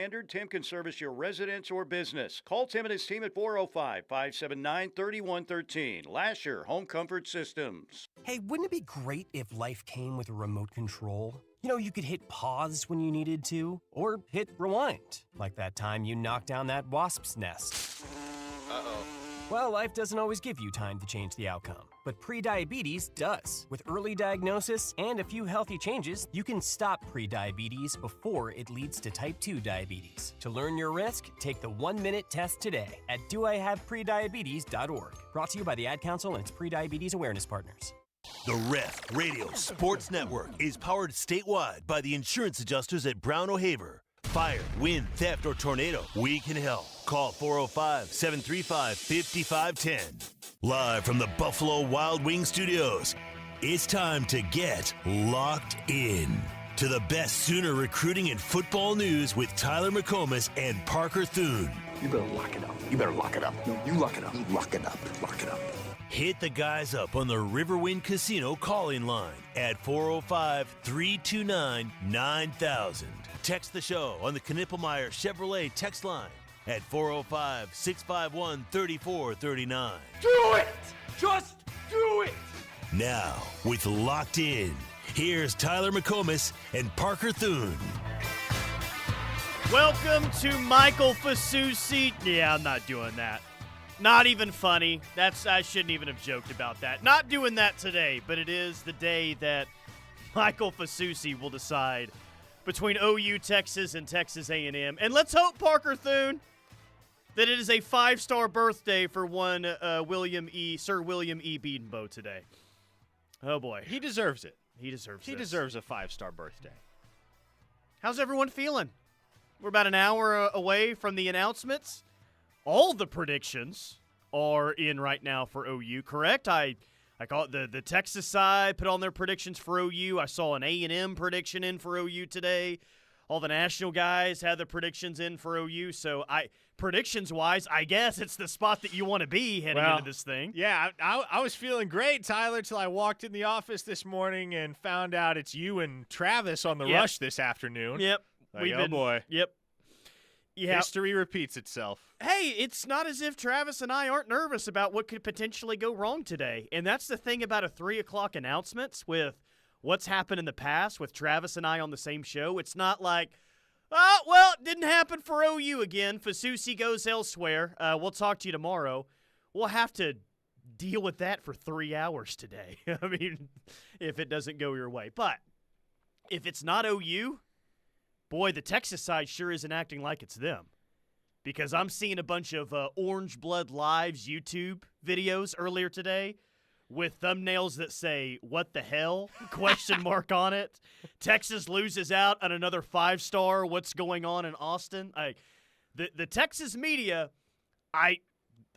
Standard, Tim can service your residence or business. Call Tim and his team at 405-579-3113. Lasher Home Comfort Systems. Hey, wouldn't it be great if life came with a remote control? You know, you could hit pause when you needed to, or hit rewind, like that time you knocked down that wasp's nest. Uh-oh. Well, life doesn't always give you time to change the outcome, but prediabetes does. With early diagnosis and a few healthy changes, you can stop prediabetes before it leads to type 2 diabetes. To learn your risk, take the 1-minute test today at doihaveprediabetes.org. Brought to you by the Ad Council and its prediabetes awareness partners. The Ref Radio Sports Network is powered statewide by the insurance adjusters at Brown O'Haver. Fire, wind, theft, or tornado, we can help. Call 405-735-5510. Live from the Buffalo Wild Wings Studios, it's time to get locked in to the best Sooner recruiting and football news with Tyler McComas and Parker Thune. You better lock it up. You better lock it up. No, you lock it up. You lock it up. Lock it up. Hit the guys up on the Riverwind Casino call-in line at 405-329-9000. Text the show on the Knippelmeyer Chevrolet text line at 405-651-3439. Do it! Just do it! Now, with Locked In, here's Tyler McComas and Parker Thune. Welcome to Michael Fasusi. Yeah, I'm not doing that. Not even funny. I shouldn't even have joked about that. Not doing that today, but it is the day that Michael Fasusi will decide between OU, Texas, and Texas A&M. And let's hope, Parker Thune, that it is a 5-star birthday for one Sir William E. Beedenbow today. Oh, boy. He deserves it. He deserves He this. deserves a 5-star birthday. How's everyone feeling? We're about an hour away from the announcements. All the predictions are in right now for OU, correct? I call it the Texas side put on their predictions for OU. I saw an A&M prediction in for OU today. All the national guys had the predictions in for OU. So predictions-wise, I guess it's the spot that you want to be heading into this thing. Yeah, I was feeling great, Tyler, till I walked in the office this morning and found out it's you and Travis on the rush this afternoon. Yep. Like, boy. Yep. Yeah. History repeats itself. Hey, it's not as if Travis and I aren't nervous about what could potentially go wrong today. And that's the thing about a 3 o'clock announcements with what's happened in the past with Travis and I on the same show. It's not like, oh, well, it didn't happen for OU again. Fasusi goes elsewhere. We'll talk to you tomorrow. We'll have to deal with that for 3 hours today. I mean, if it doesn't go your way. But if it's not OU, boy, the Texas side sure isn't acting like it's them. Because I'm seeing a bunch of Orange Blood Live's YouTube videos earlier today with thumbnails that say, what the hell? Question mark on it. Texas loses out on another 5-star. What's going on in Austin? The Texas media,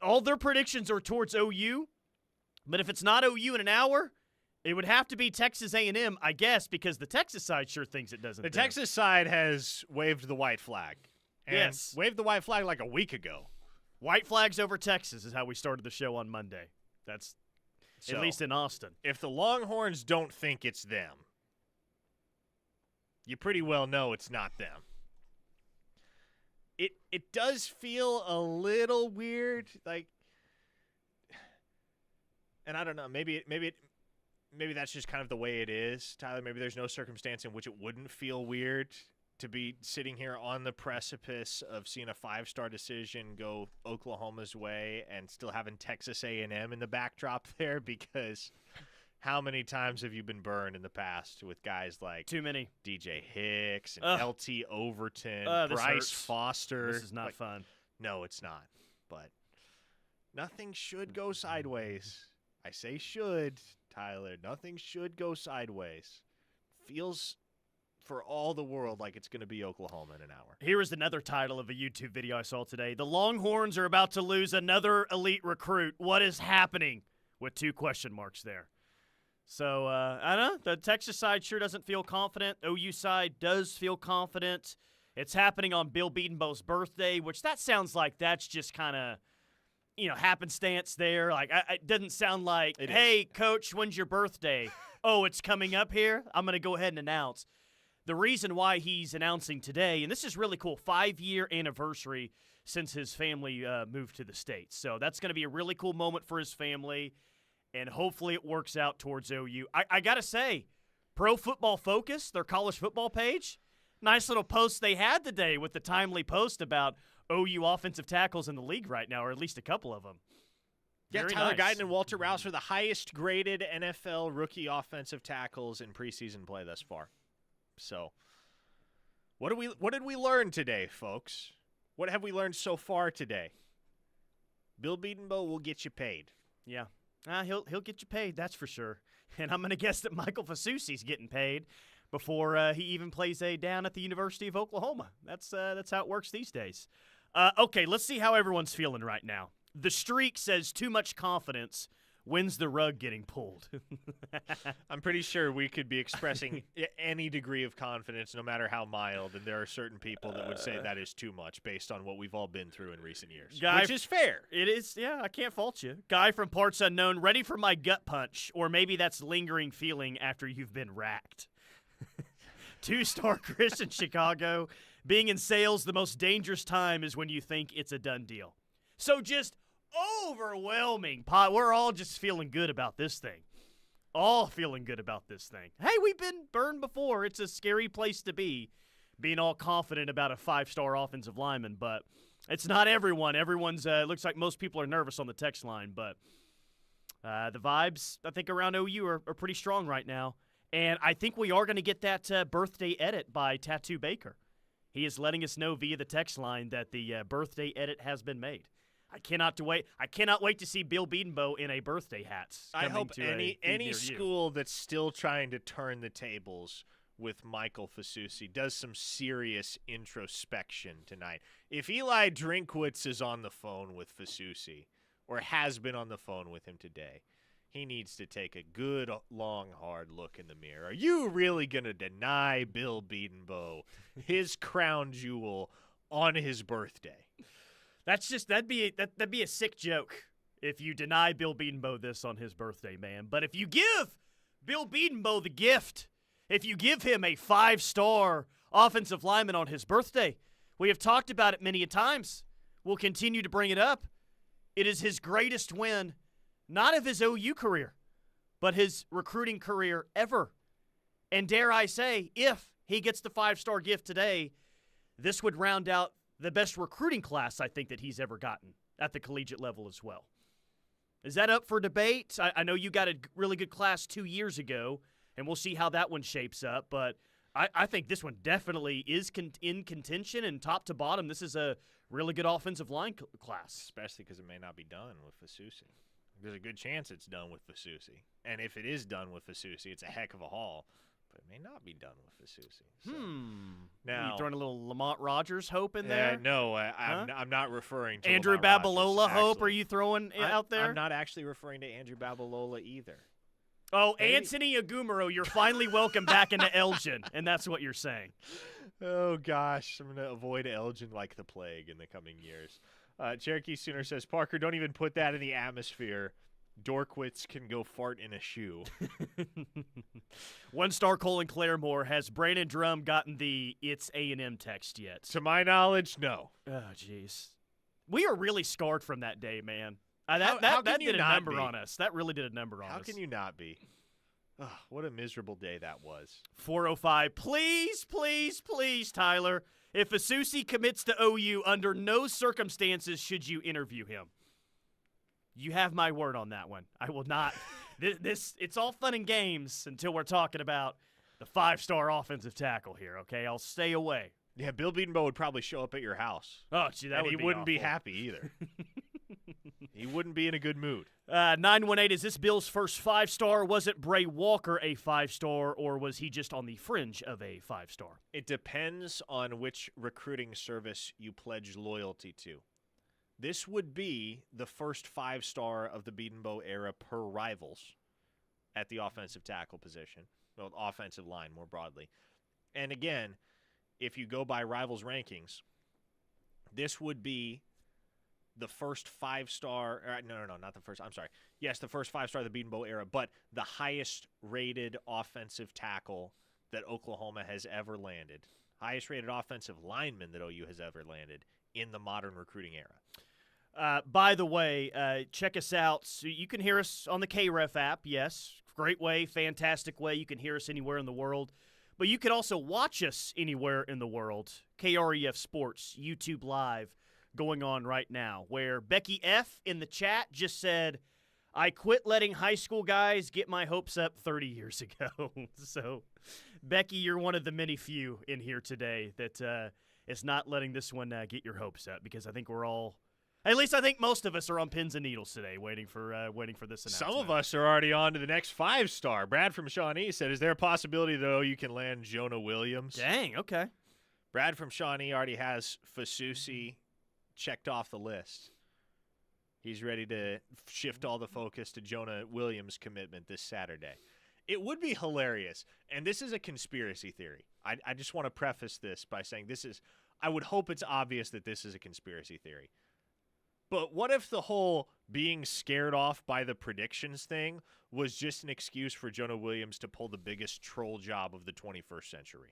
all their predictions are towards OU. But if it's not OU in an hour, it would have to be Texas A&M, I guess, because the Texas side sure thinks it doesn't. The Texas side has waved the white flag. And yes. Waved the white flag like a week ago. White flags over Texas is how we started the show on Monday. That's at least in Austin. If the Longhorns don't think it's them, you pretty well know it's not them. It does feel a little weird, like, and I don't know, maybe that's just kind of the way it is, Tyler. Maybe there's no circumstance in which it wouldn't feel weird to be sitting here on the precipice of seeing a 5-star decision go Oklahoma's way and still having Texas A&M in the backdrop there, because how many times have you been burned in the past with guys like too many DJ Hicks and LT Overton, Bryce Foster? This is not fun. No, it's not. But nothing should go sideways. I say should, Tyler. Nothing should go sideways. Feels for all the world like it's going to be Oklahoma in an hour. Here is another title of a YouTube video I saw today. The Longhorns are about to lose another elite recruit. What is happening? With 2 question marks there. So, I don't know. The Texas side sure doesn't feel confident. OU side does feel confident. It's happening on Bill Beedenbow's birthday, which that sounds like that's just kind of, happenstance there. Like, it doesn't sound like, hey, Coach, when's your birthday? Oh, it's coming up here? I'm going to go ahead and announce. the reason why he's announcing today, and this is really cool, 5-year anniversary since his family moved to the States. So that's going to be a really cool moment for his family, and hopefully it works out towards OU. I got to say, Pro Football Focus, their college football page, nice little post they had today with the timely post about OU offensive tackles in the league right now, or at least a couple of them. Yeah, Very Tyler nice. Guyton and Walter Rouse are the highest-graded NFL rookie offensive tackles in preseason play thus far. So, what did we learn today, folks? What have we learned so far today? Bill Bedenbaugh will get you paid. Yeah, he'll get you paid, that's for sure. And I'm going to guess that Michael Fasusi's getting paid before he even plays down at the University of Oklahoma. That's how it works these days. Okay, let's see how everyone's feeling right now. The Streak says too much confidence wins the rug getting pulled. I'm pretty sure we could be expressing any degree of confidence, no matter how mild, and there are certain people that would say that is too much based on what we've all been through in recent years, which is fair. It is, yeah, I can't fault you. Guy from Parts Unknown, ready for my gut punch, or maybe that's lingering feeling after you've been racked. 2-star Chris in Chicago, being in sales, the most dangerous time is when you think it's a done deal. So just overwhelming. We're all just feeling good about this thing. All feeling good about this thing. Hey, we've been burned before. It's a scary place to be, being all confident about a 5-star offensive lineman, but it's not everyone. Everyone's, looks like most people are nervous on the text line, but the vibes, I think, around OU are pretty strong right now. And I think we are going to get that birthday edit by Tattoo Baker. He is letting us know via the text line that the birthday edit has been made. I cannot wait to see Bill Bedenbaugh in a birthday hat. I hope any school that's still trying to turn the tables with Michael Fasusi does some serious introspection tonight. If Eli Drinkwitz is on the phone with Fasusi, or has been on the phone with him today, he needs to take a good, long, hard look in the mirror. Are you really going to deny Bill Bedenbaugh his crown jewel on his birthday? That'd be a sick joke if you deny Bill Bedenbaugh this on his birthday, man. But if you give Bill Bedenbaugh the gift, if you give him a 5-star offensive lineman on his birthday, we have talked about it many a times. We'll continue to bring it up. It is his greatest win, not of his OU career, but his recruiting career ever. And dare I say, if he gets the 5-star gift today, this would round out the best recruiting class I think that he's ever gotten at the collegiate level as well. Is that up for debate? I know you got a really good class 2 years ago, and we'll see how that one shapes up, but I think this one definitely is in contention, and top to bottom, this is a really good offensive line class. Especially because it may not be done with Fasusi. There's a good chance it's done with Fasusi. And if it is done with Fasusi, it's a heck of a haul. But it may not be done with Fasusi. So. Now, are you throwing a little Lamont Rogers hope in there? No, I'm not referring to Andrew Lamont Babalola Rogers, hope. actually. Are you throwing out there? I'm not actually referring to Andrew Babalola either. Oh, maybe. Anthony Agumaro, you're finally welcome back into Elgin, and that's what you're saying. Oh, gosh. I'm going to avoid Elgin like the plague in the coming years. Cherokee Sooner says, Parker, don't even put that in the atmosphere. Dorkwitz can go fart in a shoe. 1-star Colin Claremore, has Brandon Drum gotten the "It's A&M" text yet? To my knowledge, no. Oh, jeez. We are really scarred from that day, man. How That can you did a not number be? on us. That really did a number on us. How can you not be? Oh, what a miserable day that was. 405. Please, please, please, Tyler. If Fasusi commits to OU, under no circumstances should you interview him. You have my word on that one. I will not. It's all fun and games until we're talking about the 5-star offensive tackle here, okay? I'll stay away. Yeah, Bill Bedenbaugh would probably show up at your house. Oh, gee, that and would he be wouldn't be awful. happy either. He wouldn't be in a good mood. 918, is this Bill's first 5-star? Was it Bray Walker a 5-star, or was he just on the fringe of a 5-star? It depends on which recruiting service you pledge loyalty to. This would be the first 5-star of the Bedenbaugh era per Rivals at the offensive tackle position. Well, offensive line more broadly. And again, if you go by Rivals rankings, this would be the first 5-star. No, not the first. I'm sorry. Yes, the first 5-star of the Bedenbaugh era, but the highest rated offensive tackle that Oklahoma has ever landed, highest rated offensive lineman that OU has ever landed in the modern recruiting era. By the way, check us out. So you can hear us on the KREF app. Yes, great way, fantastic way. You can hear us anywhere in the world. But you can also watch us anywhere in the world. KREF Sports, YouTube Live, going on right now, where Becky F. in the chat just said, I quit letting high school guys get my hopes up 30 years ago. So, Becky, you're one of the many few in here today that is not letting this one get your hopes up, because I think we're all, at least I think most of us are on pins and needles today waiting for this announcement. Some of us are already on to the next 5-star. Brad from Shawnee said, is there a possibility, though, you can land Jonah Williams? Dang, okay. Brad from Shawnee already has Fasusi checked off the list. He's ready to shift all the focus to Jonah Williams' commitment this Saturday. It would be hilarious, and this is a conspiracy theory. I just want to preface this by saying I would hope it's obvious that this is a conspiracy theory. But what if the whole being scared off by the predictions thing was just an excuse for Jonah Williams to pull the biggest troll job of the 21st century?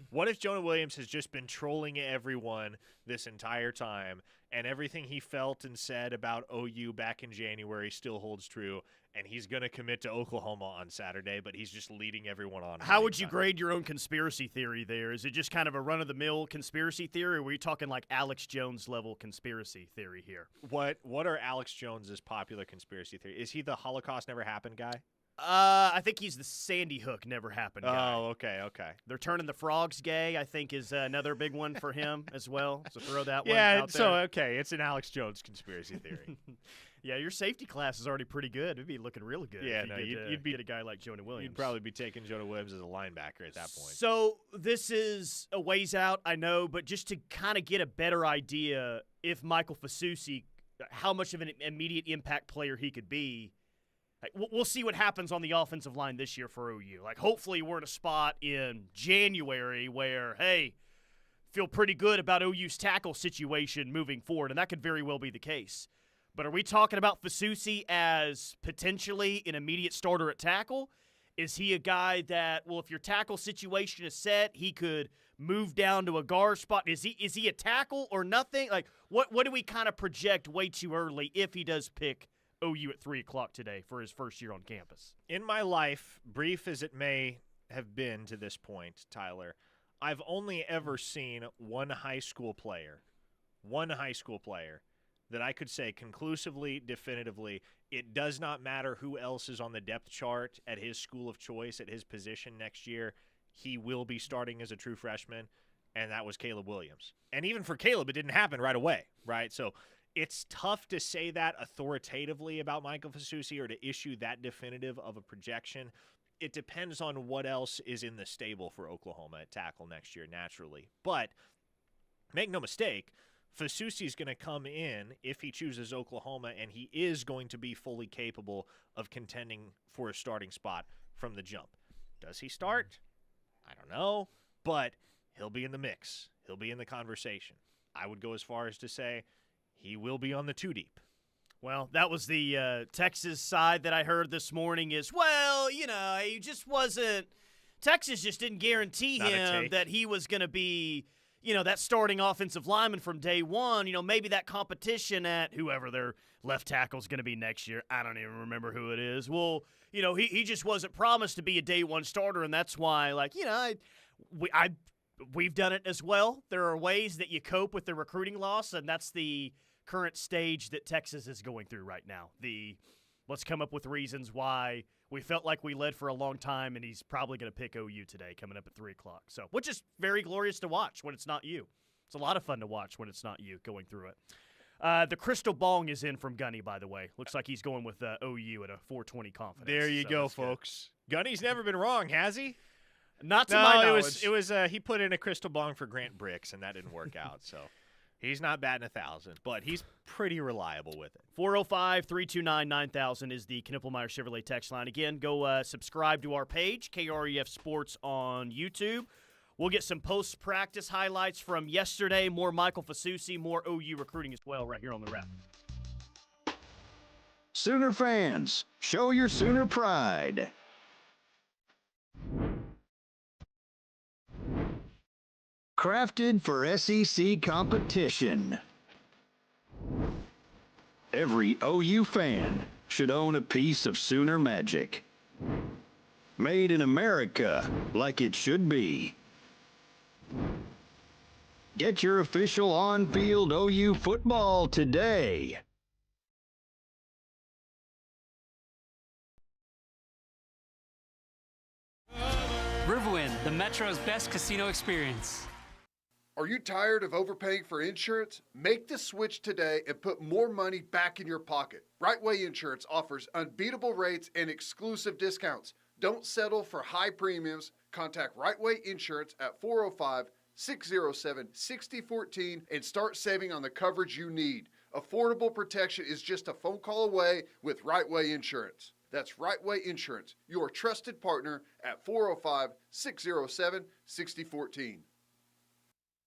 What if Jonah Williams has just been trolling everyone this entire time, and everything he felt and said about OU back in January still holds true, and he's going to commit to Oklahoma on Saturday, but he's just leading everyone on? How would you grade your own conspiracy theory there? Is it just kind of a run-of-the-mill conspiracy theory, or were you talking like Alex Jones-level conspiracy theory here? What are Alex Jones's popular conspiracy theory? Is he the Holocaust never happened guy? I think he's the Sandy Hook never happened guy. Oh, okay. They're turning the frogs gay, I think, is another big one for him as well. So throw that one yeah, out so, there. okay, it's an Alex Jones conspiracy theory. Yeah, your safety class is already pretty good. It'd be looking really good. Yeah, if you'd get a guy like Jonah Williams. You'd probably be taking Jonah Williams as a linebacker at that point. So this is a ways out, I know, but just to kind of get a better idea if Michael Fasusi, how much of an immediate impact player he could be, we'll see what happens on the offensive line this year for OU. Like, hopefully we're in a spot in January where, hey, feel pretty good about OU's tackle situation moving forward, and that could very well be the case. But are we talking about Fasusi as potentially an immediate starter at tackle? Is he a guy that, well, if your tackle situation is set, he could move down to a guard spot? Is he a tackle or nothing? Like, what do we kind of project way too early if he does pick OU at 3 o'clock today for his first year on campus? In my life, brief as it may have been to this point, Tyler, I've only ever seen one high school player that I could say conclusively, definitively, it does not matter who else is on the depth chart at his school of choice, at his position next year, he will be starting as a true freshman, and that was Caleb Williams. And even for Caleb, it didn't happen right away, right? So it's tough to say that authoritatively about Michael Fasusi or to issue that definitive of a projection. It depends on what else is in the stable for Oklahoma at tackle next year, naturally. But make no mistake, Fasusi is going to come in if he chooses Oklahoma, and he is going to be fully capable of contending for a starting spot from the jump. Does he start? I don't know, but he'll be in the mix. He'll be in the conversation. I would go as far as to say he will be on the 2 deep. Well, that was the Texas side that I heard this morning is, well, he just wasn't – Texas just didn't guarantee him that he was going to be – that starting offensive lineman from day one. Maybe that competition at whoever their left tackle is going to be next year. I don't even remember who it is. Well, he just wasn't promised to be a day one starter, and that's why, we've done it as well. There are ways that you cope with the recruiting loss, and that's the current stage that Texas is going through right now. Let's come up with reasons why we felt like we led for a long time, and he's probably going to pick OU today coming up at 3 o'clock. So, which is very glorious to watch when it's not you. It's a lot of fun to watch when it's not you going through it. The crystal bong is in from Gunny, by the way. Looks like he's going with OU at a 420 confidence. There you go, folks. Gunny's never been wrong, has he? Not to my knowledge. It was he put in a crystal bong for Grant Bricks, and that didn't work out, so he's not batting 1,000, but he's pretty reliable with it. 405-329-9000 is the Knippelmeyer Chevrolet text line. Again, go subscribe to our page, KREF Sports on YouTube. We'll get some post-practice highlights from yesterday, more Michael Fasusi, more OU recruiting as well right here on the Wrap. Sooner fans, show your Sooner pride. crafted for SEC competition. Every OU fan should own a piece of Sooner magic. Made in America, like it should be. Get your official on-field OU football today. Riverwind, the Metro's best casino experience. Are you tired of overpaying for insurance? Make the switch today and put more money back in your pocket. Right Way Insurance offers unbeatable rates and exclusive discounts. Don't settle for high premiums. Contact Right Way Insurance at 405-607-6014 and start saving on the coverage you need. Affordable protection is just a phone call away with Right Way Insurance. That's Right Way Insurance, your trusted partner at 405-607-6014.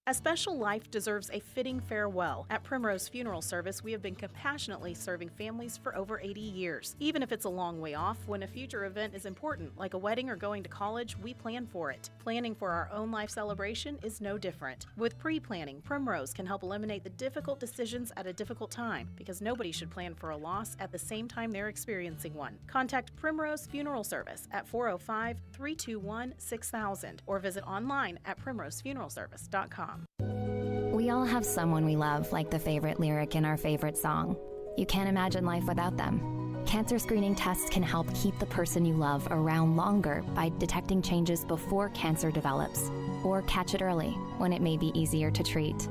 A special life deserves a fitting farewell. At Primrose Funeral Service, we have been compassionately serving families for over 80 years. Even if it's a long way off, when a future event is important, like a wedding or going to college, we plan for it. Planning for our own life celebration is no different. With pre-planning, Primrose can help eliminate the difficult decisions at a difficult time, because nobody should plan for a loss at the same time they're experiencing one. Contact Primrose Funeral Service at 405-321-6000 or visit online at primrosefuneralservice.com. We all have someone we love, like the favorite lyric in our favorite song. You can't imagine life without them. Cancer screening tests can help keep the person you love around longer by detecting changes before cancer develops, or catch it early when it may be easier to treat.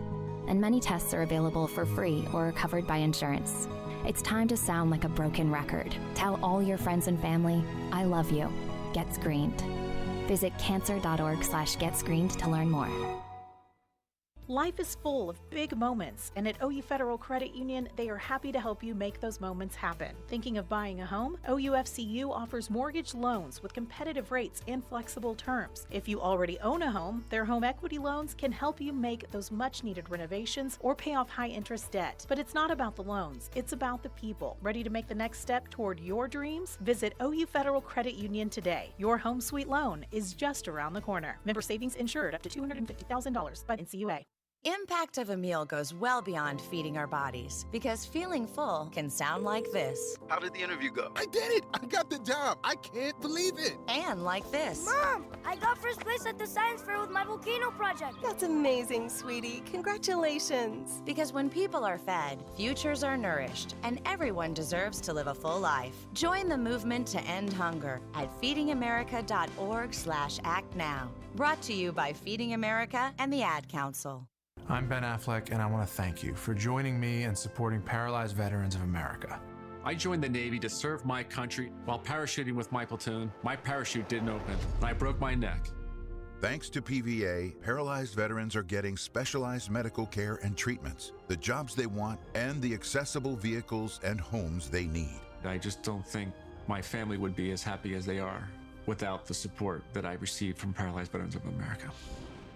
And many tests are available for free or are covered by insurance. It's time to sound like a broken record. Tell all your friends and family, I love you. Get screened. Visit cancer.org/getscreened to learn more. Life is full of big moments, and at OU Federal Credit Union, they are happy to help you make those moments happen. Thinking of buying a home? OUFCU offers mortgage loans with competitive rates and flexible terms. If you already own a home, their home equity loans can help you make those much-needed renovations or pay off high-interest debt. But it's not about the loans, it's about the people. Ready to make the next step toward your dreams? Visit OU Federal Credit Union today. Your home sweet loan is just around the corner. Member savings insured up to $250,000 by NCUA. Impact of a meal goes well beyond feeding our bodies, because feeling full can sound like this. How did the interview go? I did it! I got the job! I can't believe it! And like this. Mom, I got first place at the science fair with my volcano project. That's amazing, sweetie. Congratulations. Because when people are fed, futures are nourished, and everyone deserves to live a full life. Join the movement to end hunger at feedingamerica.org/act now. Brought to you by Feeding America and the Ad Council. I'm Ben Affleck, and I want to thank you for joining me and supporting Paralyzed Veterans of America. I joined the Navy to serve my country. While parachuting with my platoon, my parachute didn't open, and I broke my neck. Thanks to PVA, paralyzed veterans are getting specialized medical care and treatments, the jobs they want, and the accessible vehicles and homes they need. I just don't think my family would be as happy as they are without the support that I received from Paralyzed Veterans of America.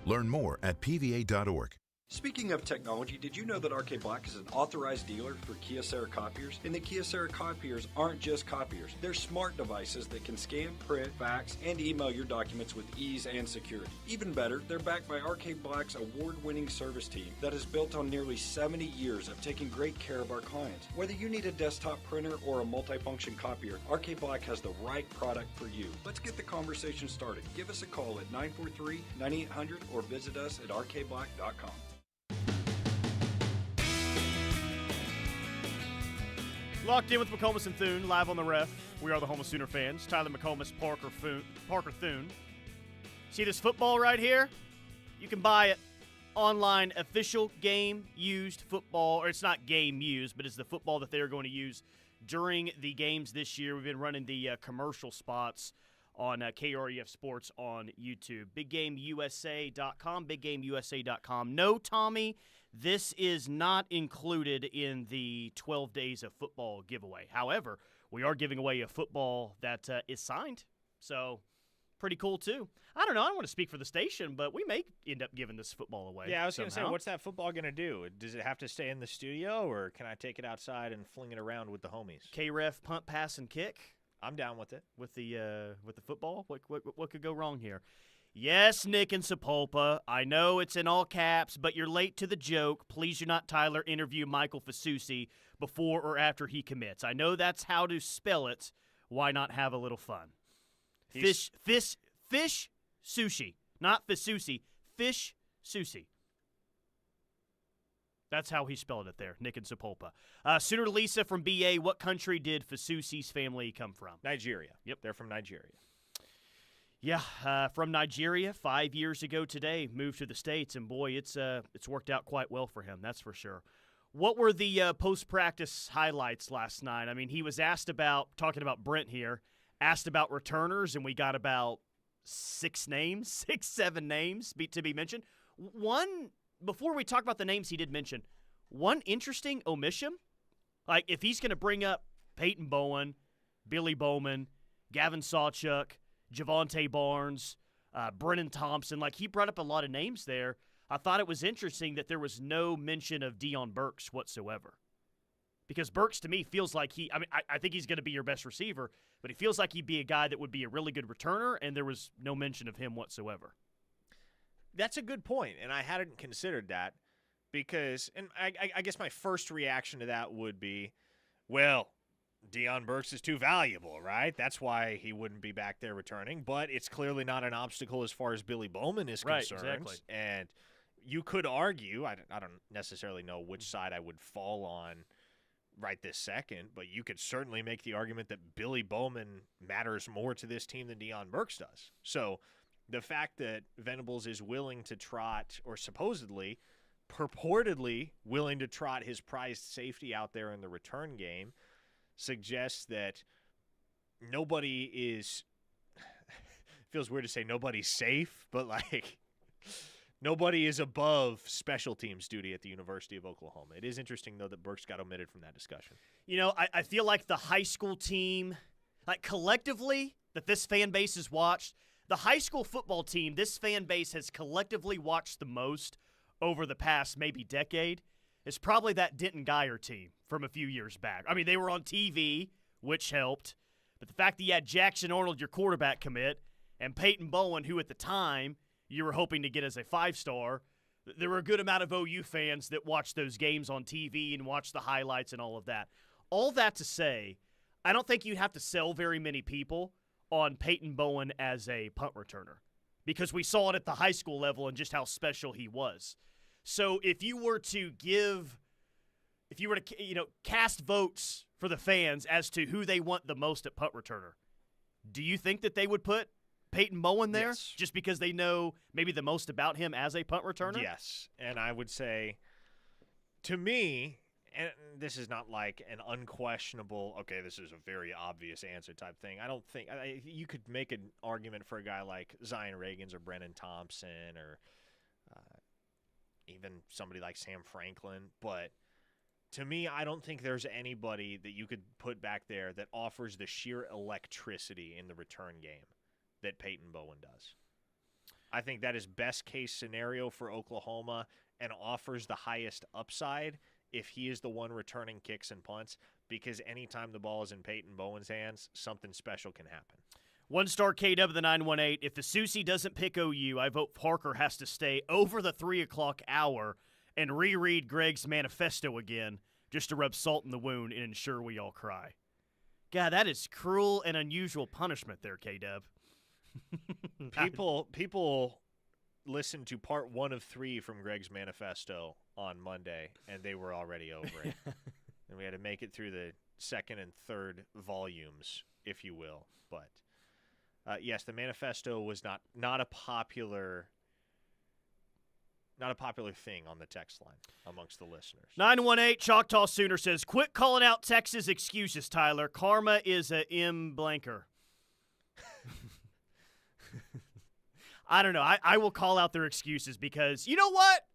Learn more at pva.org. Speaking of technology, did you know that RK Black is an authorized dealer for Kyocera copiers? And the Kyocera copiers aren't just copiers. They're smart devices that can scan, print, fax, and email your documents with ease and security. Even better, they're backed by RK Black's award-winning service team that is built on nearly 70 years of taking great care of our clients. Whether you need a desktop printer or a multifunction copier, RK Black has the right product for you. Let's get the conversation started. Give us a call at 943-9800 or visit us at rkblack.com. Locked in with McComas and Thune, live on the ref. We are the home of Sooner fans. Tyler McComas, Parker Thune. See this football right here? You can buy it online, official game used football, or it's not game used, but it's the football that they're going to use during the games this year. We've been running the commercial spots on KREF Sports on YouTube. BigGameUSA.com, BigGameUSA.com. No, Tommy, this is not included in the 12 days of football giveaway. However, we are giving away a football that is signed, so pretty cool too. I don't know. I don't want to speak for the station, but we may end up giving this football away. Yeah, I was going to say, somehow. what's that football going to do? Does it have to stay in the studio, or can I take it outside and fling it around with the homies? KREF punt, pass, and kick. I'm down with it. With the football, what could go wrong here? Yes, Nick and Sepulpa. I know it's in all caps, but you're late to the joke. Please do not, Tyler, interview Michael Fasusi before or after he commits. I know that's how to spell it. Why not have a little fun? Fish sushi. Not Fasusi. Fish sushi. That's how he spelled it there, Nick and Sepulpa. Sooner Lisa from BA, what country did Fasusi's family come from? Nigeria. Yep. They're from Nigeria. Yeah, from Nigeria 5 years ago today, moved to the States, and boy, it's worked out quite well for him, that's for sure. What were the post-practice highlights last night? I mean, he was asked about, talking about Brent here, asked about returners, and we got about 7 names to be mentioned. One, before we talk about the names he did mention, one interesting omission, like if he's going to bring up Peyton Bowen, Billy Bowman, Gavin Sawchuk, Javonte Barnes, Brennan Thompson, like he brought up a lot of names there. I thought it was interesting that there was no mention of Deion Burks whatsoever. Because Burks, to me, feels like I think he's going to be your best receiver, but he feels like he'd be a guy that would be a really good returner, and there was no mention of him whatsoever. That's a good point, and I hadn't considered that because, and I guess my first reaction to that would be, well, Deion Burks is too valuable, right? That's why he wouldn't be back there returning, but it's clearly not an obstacle as far as Billy Bowman is concerned. Right, exactly. And you could argue, I don't necessarily know which side I would fall on right this second, but you could certainly make the argument that Billy Bowman matters more to this team than Deion Burks does. So the fact that Venables is willing to trot, or supposedly, purportedly willing to trot his prized safety out there in the return game suggests that nobody is – feels weird to say nobody's safe, but like nobody is above special teams duty at the University of Oklahoma. It is interesting, though, that Burks got omitted from that discussion. You know, I feel like the high school team, like collectively, that this fan base has watched, the high school football team, this fan base has collectively watched the most over the past maybe decade is probably that Denton Geyer team from a few years back. I mean, they were on TV, which helped, but the fact that you had Jackson Arnold, your quarterback commit, and Peyton Bowen, who at the time you were hoping to get as a 5-star, there were a good amount of OU fans that watched those games on TV and watched the highlights and all of that. All that to say, I don't think you'd have to sell very many people on Peyton Bowen as a punt returner because we saw it at the high school level and just how special he was. So if you were to cast votes for the fans as to who they want the most at punt returner, do you think that they would put Peyton Bowen there just because they know maybe the most about him as a punt returner? Yes, and I would say, to me, and this is not like an unquestionable, okay, this is a very obvious answer type thing. I don't think you could make an argument for a guy like Zion Reagans or Brennan Thompson or even somebody like Sam Franklin, but to me, I don't think there's anybody that you could put back there that offers the sheer electricity in the return game that Peyton Bowen does. I think that is best case scenario for Oklahoma and offers the highest upside if he is the one returning kicks and punts, because anytime the ball is in Peyton Bowen's hands, something special can happen. 1-star KW the 918. If Fasusi doesn't pick OU, I vote Parker has to stay over the 3 o'clock hour and reread Greg's manifesto again just to rub salt in the wound and ensure we all cry. God, that is cruel and unusual punishment there, KW. People listened to part 1 of 3 from Greg's manifesto on Monday, and they were already over it. And we had to make it through the second and third volumes, if you will. But yes, the manifesto was not a popular thing on the text line amongst the listeners. 918 Choctaw Sooner says, quit calling out Texas excuses, Tyler. Karma is a M blanker. I don't know. I will call out their excuses because, you know what?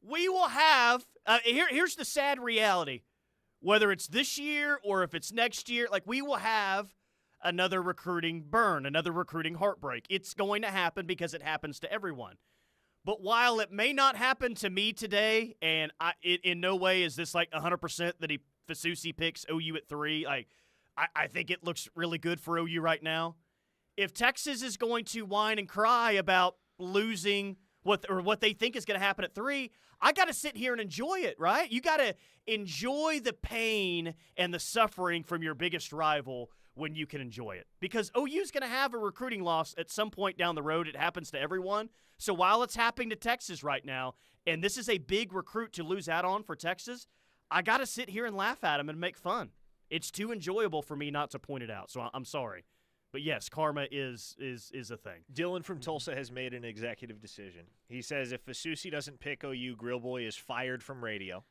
We will have here's the sad reality. Whether it's this year or if it's next year, like we will have another recruiting burn, another recruiting heartbreak. It's going to happen because it happens to everyone. But while it may not happen to me today, and in no way is this like 100% that Fasusi picks OU at 3, I think it looks really good for OU right now. if Texas is going to whine and cry about losing what they think is going to happen at 3, I got to sit here and enjoy it, right? You got to enjoy the pain and the suffering from your biggest rival when you can enjoy it. Because OU's going to have a recruiting loss at some point down the road. It happens to everyone. So while it's happening to Texas right now, and this is a big recruit to lose out on for Texas, I got to sit here and laugh at him and make fun. It's too enjoyable for me not to point it out, so I'm sorry. But yes, karma is a thing. Dylan from Tulsa has made an executive decision. He says if Fasusi doesn't pick OU, Grillboy is fired from radio.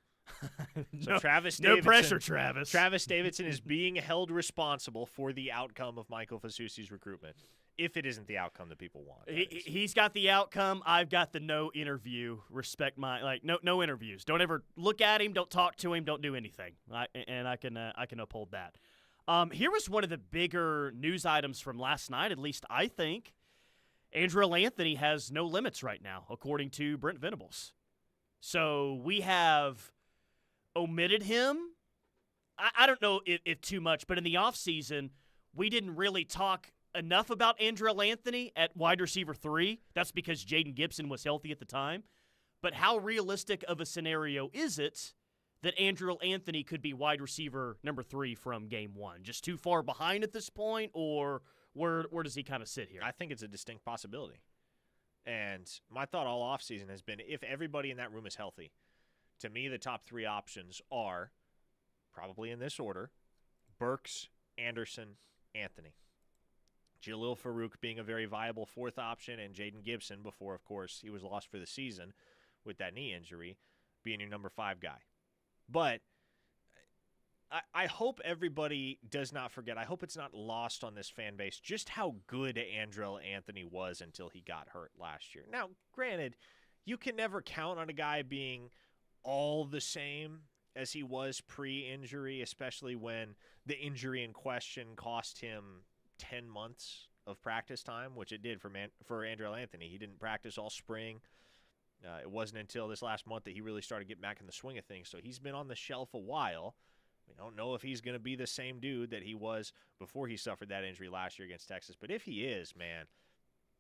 So Travis Davidson, no pressure, Travis. Travis Davidson is being held responsible for the outcome of Michael Fasusi's recruitment, if it isn't the outcome that people want. He's got the outcome. I've got the no interview. Respect my no interviews. Don't ever look at him. Don't talk to him. Don't do anything. I can uphold that. Here was one of the bigger news items from last night. At least I think Andrell Anthony has no limits right now, according to Brent Venables. So we have omitted him. I don't know if too much, but in the offseason, we didn't really talk enough about Andrell Anthony at wide receiver 3. That's because Jaden Gibson was healthy at the time. But how realistic of a scenario is it that Andrell Anthony could be wide receiver number 3 from game 1? Just too far behind at this point, or where does he kind of sit here? I think it's a distinct possibility. And my thought all offseason has been if everybody in that room is healthy, to me the top 3 options are, probably in this order, Burks, Anderson, Anthony. Jalil Farouk being a very viable 4th option, and Jaden Gibson, before, of course, he was lost for the season with that knee injury, being your number 5 guy. But I hope everybody does not forget, I hope it's not lost on this fan base just how good Andrell Anthony was until he got hurt last year. Now, granted, you can never count on a guy being all the same as he was pre-injury, especially when the injury in question cost him 10 months of practice time, which it did for Andrell Anthony. He didn't practice all spring. It wasn't until this last month that he really started getting back in the swing of things. So he's been on the shelf a while. We don't know if he's going to be the same dude that he was before he suffered that injury last year against Texas. But if he is, man,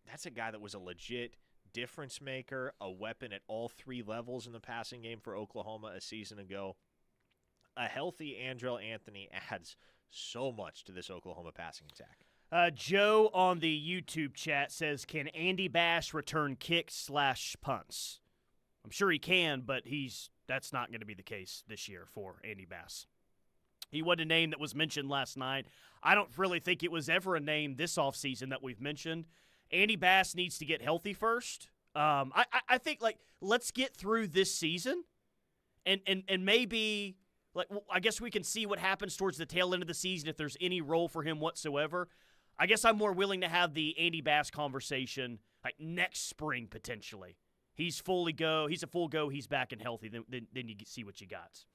that's a guy that was a legit difference maker, a weapon at all 3 levels in the passing game for Oklahoma a season ago. A healthy Andrell Anthony adds so much to this Oklahoma passing attack. Joe on the YouTube chat says, can Andy Bass return kicks/punts? I'm sure he can, but that's not going to be the case this year for Andy Bass. He wasn't a name that was mentioned last night. I don't really think it was ever a name this offseason that we've mentioned. Andy Bass needs to get healthy first. I think, let's get through this season, and maybe, I guess we can see what happens towards the tail end of the season if there's any role for him whatsoever. I guess I'm more willing to have the Andy Bass conversation next spring potentially. He's a full go. He's back and healthy. Then you see what you got.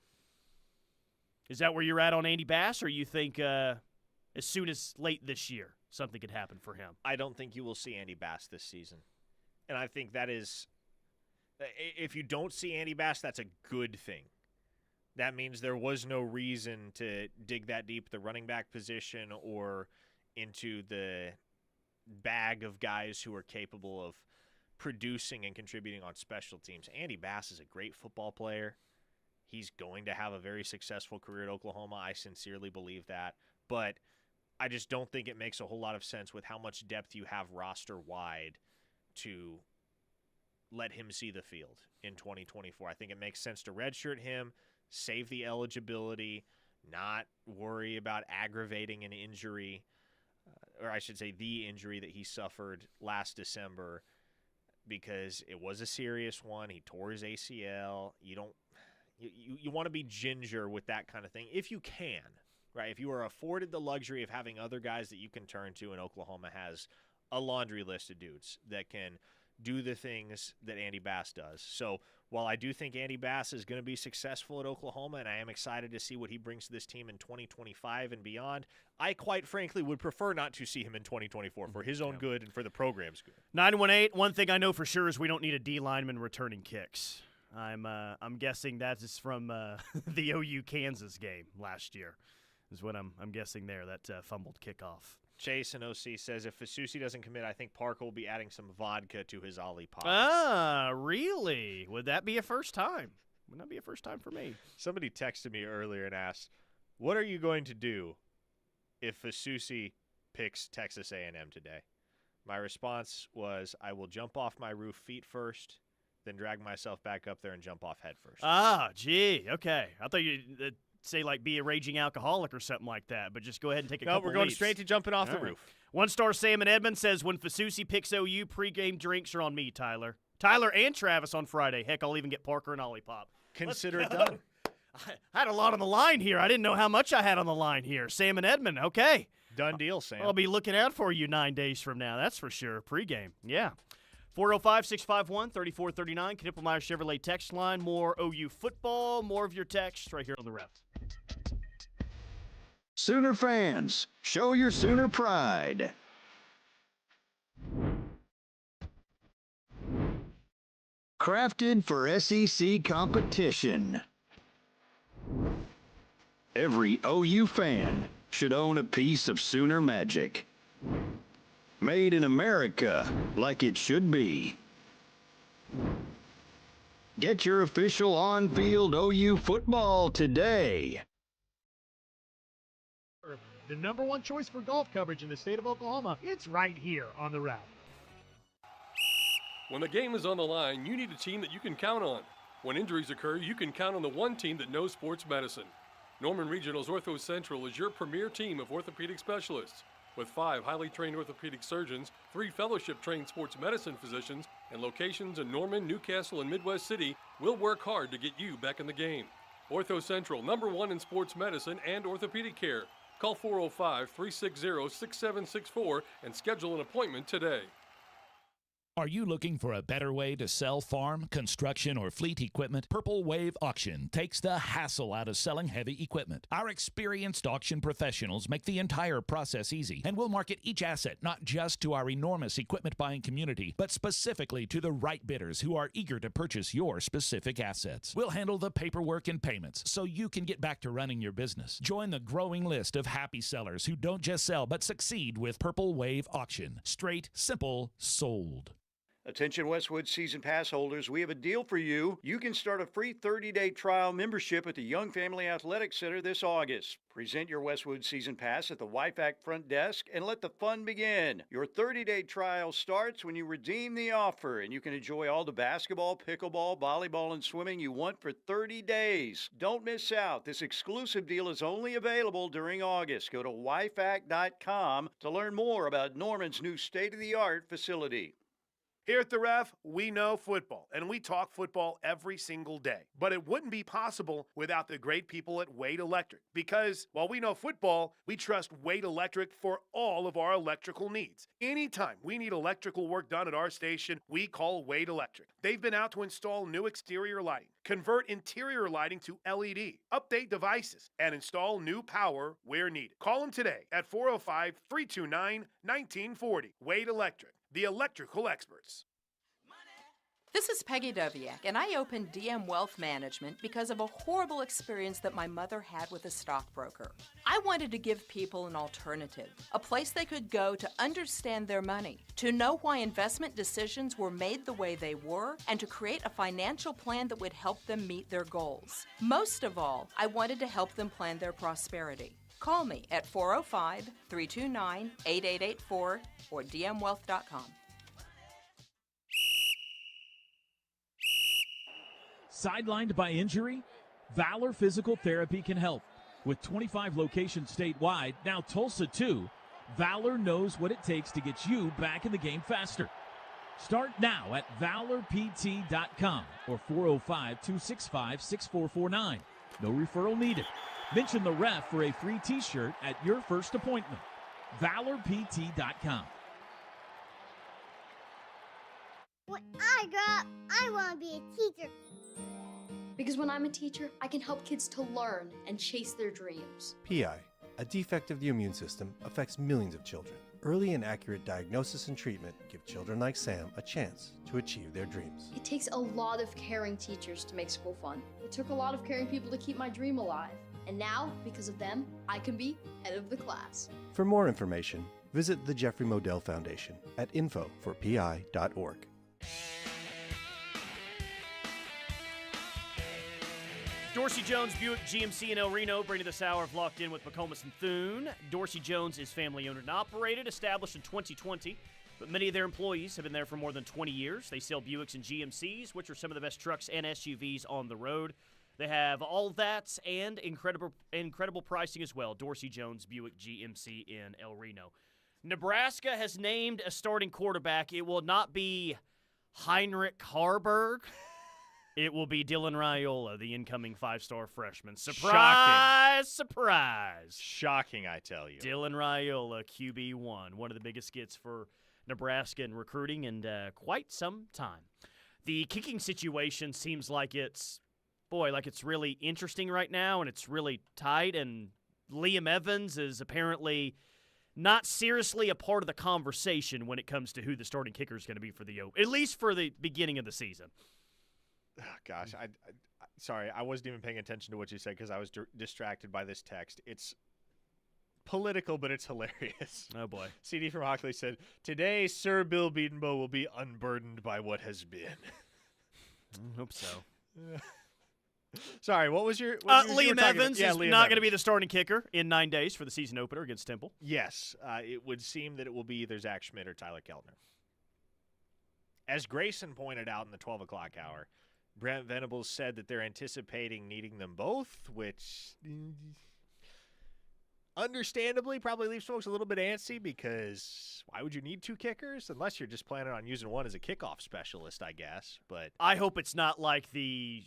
Is that where you're at on Andy Bass, or you think as soon as late this year something could happen for him? I don't think you will see Andy Bass this season. And I think that is, if you don't see Andy Bass, that's a good thing. That means there was no reason to dig that deep at the running back position or into the bag of guys who are capable of producing and contributing on special teams. Andy Bass is a great football player. He's going to have a very successful career at Oklahoma. I sincerely believe that. But I just don't think it makes a whole lot of sense with how much depth you have roster-wide to let him see the field in 2024. I think it makes sense to redshirt him, save the eligibility, not worry about aggravating an injury, or I should say the injury that he suffered last December, because it was a serious one. He tore his ACL. You want to be ginger with that kind of thing if you can, right? If you are afforded the luxury of having other guys that you can turn to, and Oklahoma has a laundry list of dudes that can do the things that Andy Bass does. So while I do think Andy Bass is going to be successful at Oklahoma, and I am excited to see what he brings to this team in 2025 and beyond, I quite frankly would prefer not to see him in 2024 for his own good and for the program's good. 918, one thing I know for sure is we don't need a D lineman returning kicks. I'm guessing that is from the OU Kansas game last year is what I'm guessing there, that fumbled kickoff. Chase and OC says if Fasusi doesn't commit, I think Parker will be adding some vodka to his Ollie Pop. Ah, really? Would that be a first time? Would that be a first time for me? Somebody texted me earlier and asked, what are you going to do if Fasusi picks Texas A&M today? My response was, I will jump off my roof feet first, then drag myself back up there and jump off head first. Ah, gee, okay. I thought you'd say, like, be a raging alcoholic or something like that, but just go ahead and take a couple No, we're going leaps. straight to jumping off the All right. roof. One-star Sam in Edmond says, when Fasusi picks OU, pregame drinks are on me, Tyler. Tyler and Travis on Friday. Heck, I'll even get Parker and Ollie Pop. Consider it done. I had a lot on the line here. I didn't know how much I had on the line here. Sam and Edmond, okay. Done deal, Sam. I'll be looking out for you 9 days from now. That's for sure. Pre-game. Yeah. 405-651-3439. Knippelmeyer Chevrolet text line. More OU football. More of your texts right here on the Ref. Sooner fans, show your Sooner pride. Crafted for SEC competition. Every OU fan should own a piece of Sooner magic. Made in America, like it should be. Get your official on-field OU football today. The number one choice for golf coverage in the state of Oklahoma, it's right here on the Route. When the game is on the line, you need a team that you can count on. When injuries occur, you can count on the one team that knows sports medicine. Norman Regional's Ortho Central is your premier team of orthopedic specialists. With 5 highly trained orthopedic surgeons, 3 fellowship-trained sports medicine physicians, and locations in Norman, Newcastle, and Midwest City, we'll work hard to get you back in the game. Ortho Central, #1 in sports medicine and orthopedic care. Call 405-360-6764 and schedule an appointment today. Are you looking for a better way to sell farm, construction, or fleet equipment? Purple Wave Auction takes the hassle out of selling heavy equipment. Our experienced auction professionals make the entire process easy, and will market each asset not just to our enormous equipment buying community, but specifically to the right bidders who are eager to purchase your specific assets. We'll handle the paperwork and payments so you can get back to running your business. Join the growing list of happy sellers who don't just sell but succeed with Purple Wave Auction. Straight, simple, sold. Attention Westwood season pass holders, we have a deal for you. You can start a free 30-day trial membership at the Young Family Athletic Center this August. Present your Westwood season pass at the WIFAC front desk and let the fun begin. Your 30-day trial starts when you redeem the offer, and you can enjoy all the basketball, pickleball, volleyball, and swimming you want for 30 days. Don't miss out. This exclusive deal is only available during August. Go to wifac.com to learn more about Norman's new state-of-the-art facility. Here at the Ref, we know football, and we talk football every single day. But it wouldn't be possible without the great people at Wade Electric. Because while we know football, we trust Wade Electric for all of our electrical needs. Anytime we need electrical work done at our station, we call Wade Electric. They've been out to install new exterior lighting, convert interior lighting to LED, update devices, and install new power where needed. Call them today at 405-329-1940. Wade Electric, the electrical experts. This is Peggy Doviak, and I opened DM Wealth Management because of a horrible experience that my mother had with a stockbroker. I wanted to give people an alternative, a place they could go to understand their money, to know why investment decisions were made the way they were, and to create a financial plan that would help them meet their goals. Most of all, I wanted to help them plan their prosperity. Call me at 405-329-8884 or dmwealth.com. Sidelined by injury? Valor Physical Therapy can help. With 25 locations statewide, now Tulsa too, Valor knows what it takes to get you back in the game faster. Start now at valorpt.com or 405-265-6449. No referral needed. Mention the Ref for a free t-shirt at your first appointment. valorpt.com. When I grow up, I want to be a teacher. Because when I'm a teacher, I can help kids to learn and chase their dreams. PI, a defect of the immune system, affects millions of children. Early and accurate diagnosis and treatment give children like Sam a chance to achieve their dreams. It takes a lot of caring teachers to make school fun. It took a lot of caring people to keep my dream alive. And now, because of them, I can be head of the class. For more information, Visit the Jeffrey Modell Foundation at info4pi.org. Dorsey Jones Buick GMC in El Reno, bringing this hour of Locked In with McComas and Thune. Dorsey Jones is family owned and operated, established in 2020, but many of their employees have been there for more than 20 years. They sell Buicks and GMCs, which are some of the best trucks and SUVs on the road. They have all that and incredible pricing as well. Dorsey Jones Buick GMC in El Reno. Nebraska has named a starting quarterback. It will not be Heinrich Harburg. It will be Dylan Raiola, the incoming 5-star freshman. Surprise, surprise. Shocking, I tell you. Dylan Raiola, QB1, one of the biggest gets for Nebraska in recruiting in quite some time. The kicking situation seems like it's really interesting right now, and it's really tight, and Liam Evans is apparently not seriously a part of the conversation when it comes to who the starting kicker is going to be for the Open, at least for the beginning of the season. Oh, gosh, sorry, I wasn't even paying attention to what you said because I was distracted by this text. It's political, but it's hilarious. Oh, boy. CD from Hockley said, "Today, Sir Bill Beatonbow will be unburdened by what has been." I hope so. Sorry, what was your Liam Evans is Liam not going to be the starting kicker in 9 days for the season opener against Temple. Yes, it would seem that it will be either Zach Schmidt or Tyler Keltner. As Grayson pointed out in the 12 o'clock hour, Brent Venables said that they're anticipating needing them both, which understandably probably leaves folks a little bit antsy because why would you need 2 kickers unless you're just planning on using one as a kickoff specialist, I guess. But I hope it's not like we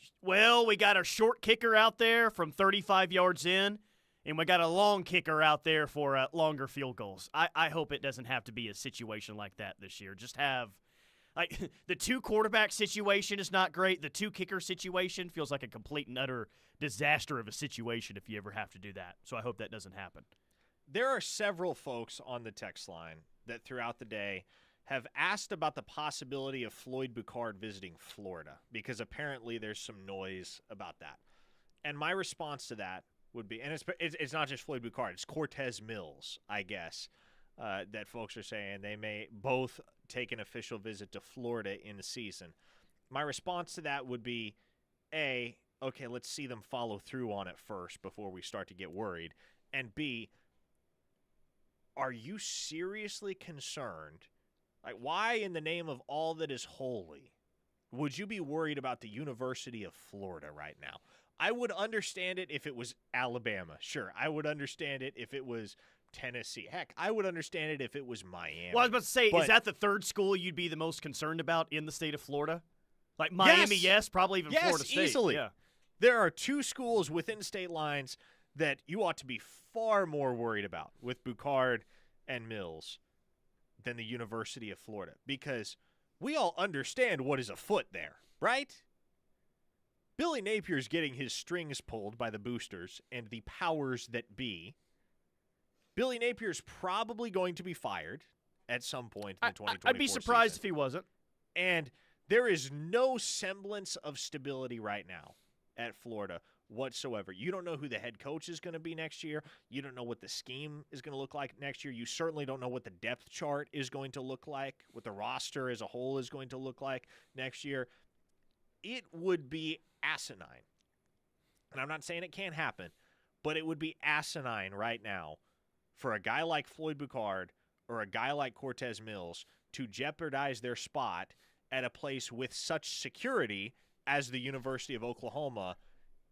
got a short kicker out there from 35 yards in, and we got a long kicker out there for longer field goals. I hope it doesn't have to be a situation like that this year. Just have the 2 quarterback situation is not great. The 2 kicker situation feels like a complete and utter disaster of a situation if you ever have to do that. So I hope that doesn't happen. There are several folks on the text line that throughout the day have asked about the possibility of Floyd Boucard visiting Florida because apparently there's some noise about that. And my response to that would be, and it's not just Floyd Boucard, it's Cortez Mills, I guess, that folks are saying they may both take an official visit to Florida in the season. My response to that would be, A, okay, let's see them follow through on it first before we start to get worried. And B, are you seriously concerned? Like, why in the name of all that is holy would you be worried about the University of Florida right now? I would understand it if it was Alabama. Sure, I would understand it if it was Tennessee. Heck, I would understand it if it was Miami. Well, I was about to say, is that the third school you'd be the most concerned about in the state of Florida? Like Miami, yes, probably even Florida State. Easily. Yeah. There are 2 schools within state lines that you ought to be far more worried about with Boucard and Mills than the University of Florida because we all understand what is afoot there, right? Billy Napier's getting his strings pulled by the boosters and the powers that be. Billy Napier's probably going to be fired at some point in the 2024 I'd be surprised season. if he wasn't. And there is no semblance of stability right now at Florida whatsoever. You don't know who the head coach is going to be next year. You don't know what the scheme is going to look like next year. You certainly don't know what the depth chart is going to look like, what the roster as a whole is going to look like next year. It would be asinine. And I'm not saying it can't happen, but it would be asinine right now for a guy like Floyd Boucard or a guy like Cortez Mills to jeopardize their spot at a place with such security as the University of Oklahoma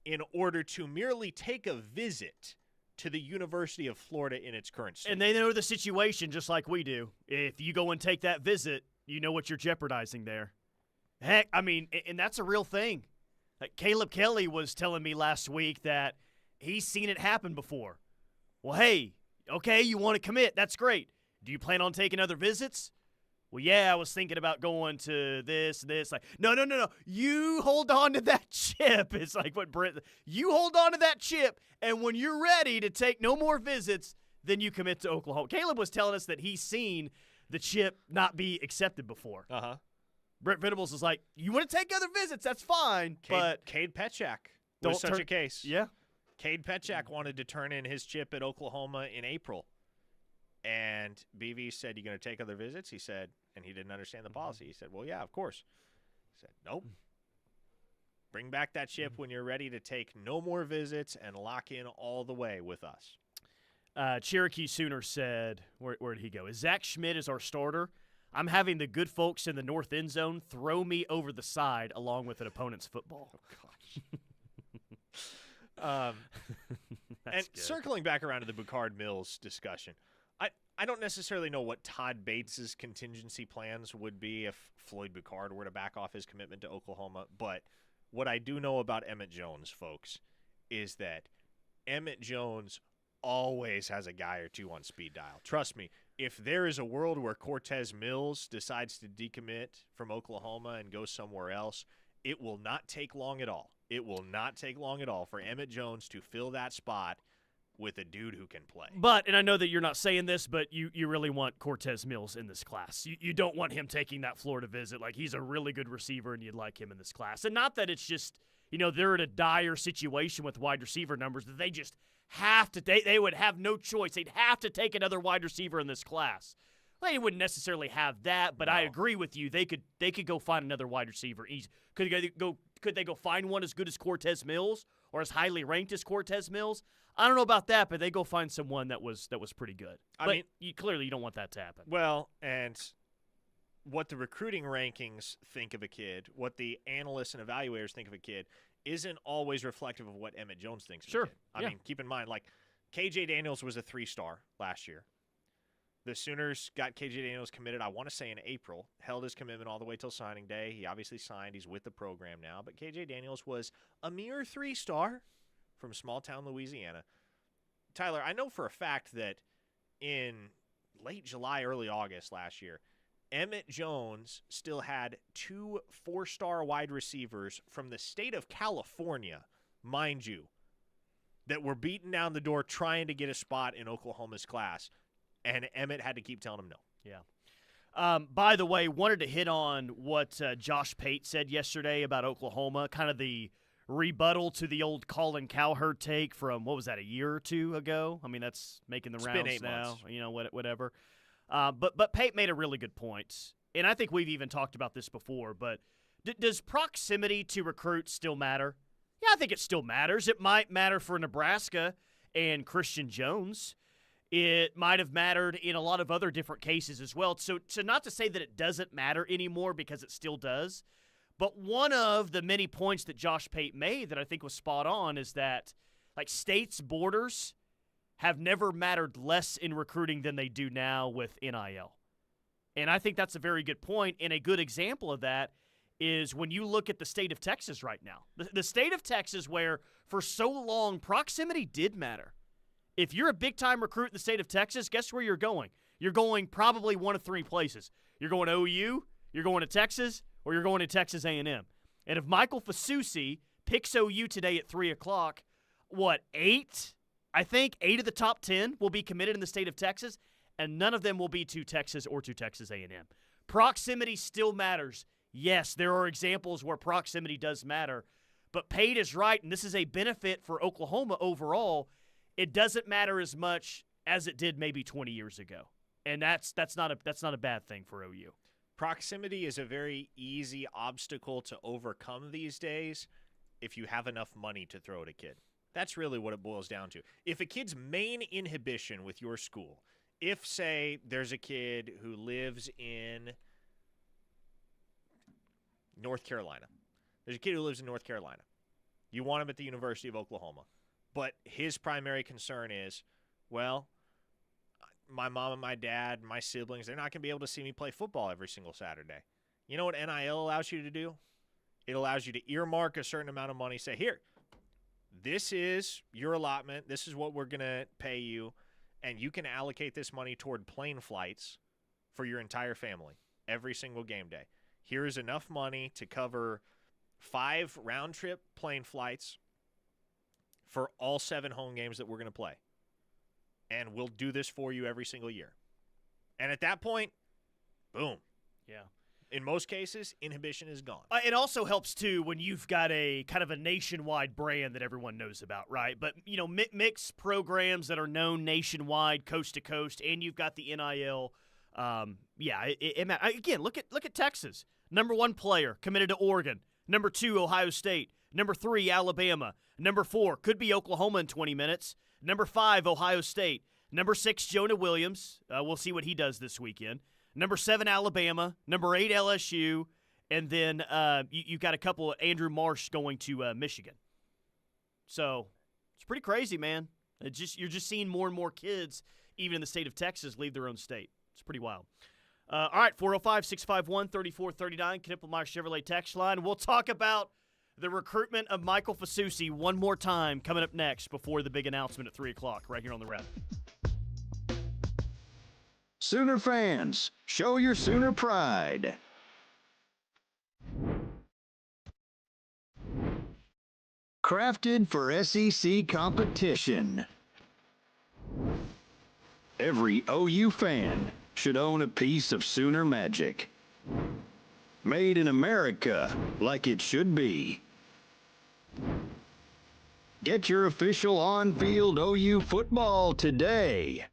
in order to merely take a visit to the University of Florida in its current state. And they know the situation just like we do. If you go and take that visit, you know what you're jeopardizing there. Heck, I mean, and that's a real thing. Like Caleb Kelly was telling me last week that he's seen it happen before. Well, hey, okay, you want to commit. That's great. Do you plan on taking other visits? Well, yeah, I was thinking about going to this. Like, no. You hold on to that chip. It's like what Brent, you hold on to that chip, and when you're ready to take no more visits, then you commit to Oklahoma. Caleb was telling us that he's seen the chip not be accepted before. Uh-huh. Brent Venables is like, you want to take other visits, that's fine, but Cade Petchak was such a case. Yeah. Cade Petchak wanted to turn in his chip at Oklahoma in April. And BV said, "You going to take other visits?" He said, and he didn't understand the policy. He said, "Well, yeah, of course." He said, "Nope. Bring back that ship when you're ready to take no more visits and lock in all the way with us." Cherokee Sooner said, where did he go? Is Zach Schmidt is our starter? I'm having the good folks in the north end zone throw me over the side along with an opponent's football. Oh, gosh. And good. circling back around to the Boucard Mills discussion, I don't necessarily know what Todd Bates' contingency plans would be if Floyd Boucard were to back off his commitment to Oklahoma, but what I do know about Emmett Jones, folks, is that Emmett Jones always has a guy or two on speed dial. Trust me, if there is a world where Cortez Mills decides to decommit from Oklahoma and go somewhere else, it will not take long at all. It will not take long at all for Emmett Jones to fill that spot with a dude who can play. But, and I know that you're not saying this, but you really want Cortez Mills in this class. You don't want him taking that Florida visit. Like, he's a really good receiver, and you'd like him in this class. And not that it's just, they're in a dire situation with wide receiver numbers that they just have to take. They would have no choice. They'd have to take another wide receiver in this class. They wouldn't necessarily have that, but no. I agree with you. They could go find another wide receiver easy. Could they go find one as good as Cortez Mills or as highly ranked as Cortez Mills? I don't know about that, but they go find someone that was pretty good. I mean, you don't want that to happen. Well, and what the recruiting rankings think of a kid, what the analysts and evaluators think of a kid, isn't always reflective of what Emmett Jones thinks of a kid. I mean, keep in mind, like, KJ Daniels was a 3-star last year. The Sooners got KJ Daniels committed, I want to say in April, held his commitment all the way till signing day. He obviously signed. He's with the program now. But KJ Daniels was a mere 3-star from small-town Louisiana. Tyler, I know for a fact that in late July, early August last year, Emmett Jones still had 2 4-star wide receivers from the state of California, mind you, that were beating down the door trying to get a spot in Oklahoma's class. And Emmett had to keep telling him no. Yeah. By the way, wanted to hit on what Josh Pate said yesterday about Oklahoma, kind of the rebuttal to the old Colin Cowherd take from, what was that, a year or two ago? I mean, that's making the rounds been 8 now. months. Whatever. But Pate made a really good point, and I think we've even talked about this before, but does proximity to recruits still matter? Yeah, I think it still matters. It might matter for Nebraska and Christian Jones. It might have mattered in a lot of other different cases as well. So not to say that it doesn't matter anymore, because it still does. But one of the many points that Josh Pate made that I think was spot on is that, like, states' borders have never mattered less in recruiting than they do now with NIL. And I think that's a very good point. And a good example of that is when you look at the state of Texas right now. The state of Texas, where for so long proximity did matter. If you're a big-time recruit in the state of Texas, guess where you're going? You're going probably one of 3 places. You're going to OU, you're going to Texas, or you're going to Texas A&M. And if Michael Fasusi picks OU today at 3 o'clock, 8? I think 8 of the top 10 will be committed in the state of Texas, and none of them will be to Texas or to Texas A&M. Proximity still matters. Yes, there are examples where proximity does matter, but Pate is right, and this is a benefit for Oklahoma overall. It doesn't matter as much as it did maybe 20 years ago, and that's not a bad thing for OU. Proximity is a very easy obstacle to overcome these days if you have enough money to throw at a kid. That's really what it boils down to. If a kid's main inhibition with your school, if, say, there's a kid who lives in North Carolina. There's a kid who lives in North Carolina. You want him at the University of Oklahoma. But his primary concern is, well, my mom and my dad, my siblings, they're not going to be able to see me play football every single Saturday. You know what NIL allows you to do? It allows you to earmark a certain amount of money, say, here, this is your allotment, this is what we're going to pay you, and you can allocate this money toward plane flights for your entire family every single game day. Here is enough money to cover 5 round-trip plane flights for all 7 home games that we're going to play. And we'll do this for you every single year. And at that point, boom. Yeah. In most cases, inhibition is gone. It also helps, too, when you've got a kind of a nationwide brand that everyone knows about, right? But, mix programs that are known nationwide, coast to coast, and you've got the NIL. Again, look at Texas. Number 1 player committed to Oregon. Number 2, Ohio State. Number 3, Alabama. Number 4, could be Oklahoma in 20 minutes. Number 5, Ohio State. Number 6, Jonah Williams. We'll see what he does this weekend. Number 7, Alabama. Number 8, LSU. And then you've got a couple, Andrew Marsh going to Michigan. So it's pretty crazy, man. You're just seeing more and more kids, even in the state of Texas, leave their own state. It's pretty wild. All right, 405-651-3439, Knippelmeyer Chevrolet text line. We'll talk about the recruitment of Michael Fasusi one more time coming up next before the big announcement at 3 o'clock right here on the Rep. Sooner fans, show your Sooner pride. Crafted for SEC competition. Every OU fan should own a piece of Sooner magic. Made in America, like it should be. Get your official on-field OU football today.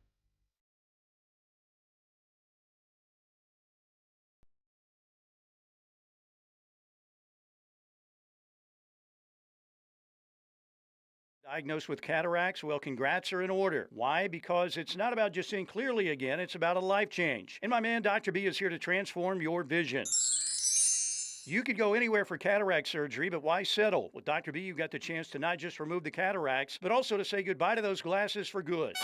Diagnosed with cataracts? Well, congrats are in order. Why? Because it's not about just seeing clearly again, it's about a life change. And my man, Dr. B, is here to transform your vision. You could go anywhere for cataract surgery, but why settle? With Dr. B, you've got the chance to not just remove the cataracts, but also to say goodbye to those glasses for good.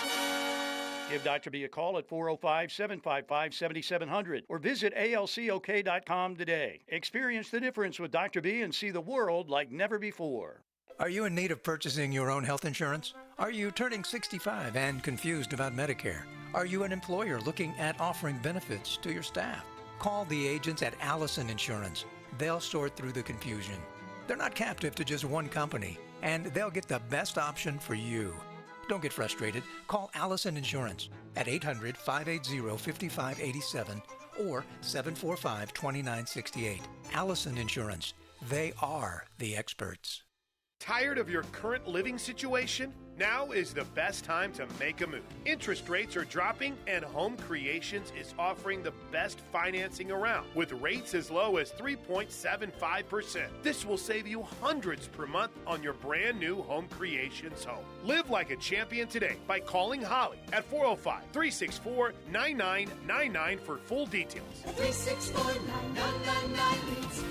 Give Dr. B a call at 405-755-7700 or visit alcok.com today. Experience the difference with Dr. B and see the world like never before. Are you in need of purchasing your own health insurance? Are you turning 65 and confused about Medicare? Are you an employer looking at offering benefits to your staff? Call the agents at Allison Insurance. They'll sort through the confusion. They're not captive to just one company, and they'll get the best option for you. Don't get frustrated. Call Allison Insurance at 800-580-5587 or 745-2968. Allison Insurance. They are the experts. Tired of your current living situation? Now is the best time to make a move. Interest rates are dropping, and Home Creations is offering the best financing around with rates as low as 3.75%. This will save you hundreds per month on your brand new Home Creations home. Live like a champion today by calling Holly at 405-364-9999 for full details. 364-9999 means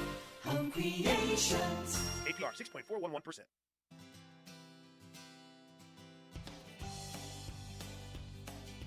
Home Creations. APR 6.411%.